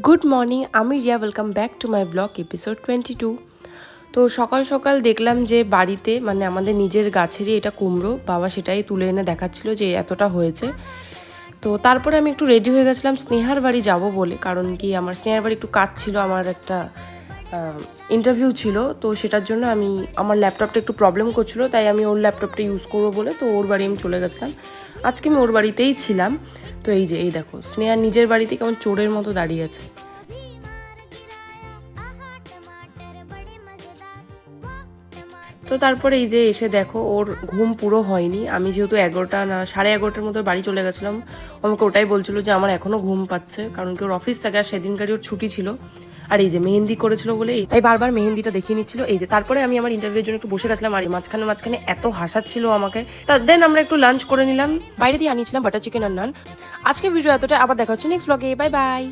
Good morning, আমি Riya. Welcome back to my blog episode 22। তো সকাল সকাল দেখলাম যে বাড়িতে মানে আমাদের নিজের গাছেরই এটা কুমড়ো, বাবা সেটাই তুলে এনে দেখাচ্ছিল যে এতটা হয়েছে। তো তারপরে আমি একটু রেডি হয়ে গেছিলাম স্নেহার বাড়ি যাব বলে, কারণ কি আমার স্নেহার বাড়ি একটু কাজ ছিল, আমার একটা ইন্টারভিউ ছিল। তো সেটার জন্য আমার ল্যাপটপটা একটু প্রবলেম করছিলো, তাই আমি ওর ল্যাপটপটা ইউজ করবো বলে তো ওর বাড়ি আমি চলে গেছিলাম। আজকে আমি ওর বাড়িতেই ছিলাম। তো এই দেখো স্নেহার নিজের বাড়িতে কেমন চোরের মতো দাঁড়িয়ে আছে। তো তারপরে এই যে এসে দেখো ওর ঘুম পুরো হয়নি। আমি যেহেতু 11টা না 11:30টার মতো বাড়ি চলে গেছিলাম, আমাকে ওটাই বলছিল যে আমার এখনও ঘুম পাচ্ছে, কারণ কি ওর অফিস থাকে আর সেদিনকারই ওর ছুটি ছিল। আর এই যে মেহেন্দি করেছিল বলে তাই বারবার মেহেন্দিটা দেখিয়ে নিচ্ছিল। এই যে তারপরে আমি আমার ইন্টারভিউর জন্য একটু বসে গেছিলাম, আর মাঝখানে এত হাসাচ্ছিল আমাকে। দেন আমরা একটু লাঞ্চ করে নিলাম, বাইরে দিয়ে আনিয়েছিলাম বাটার চিকেন আর নান। আজকে ভিডিও এতটা, আবার দেখা হচ্ছে নেক্সট ব্লগে। Bye bye.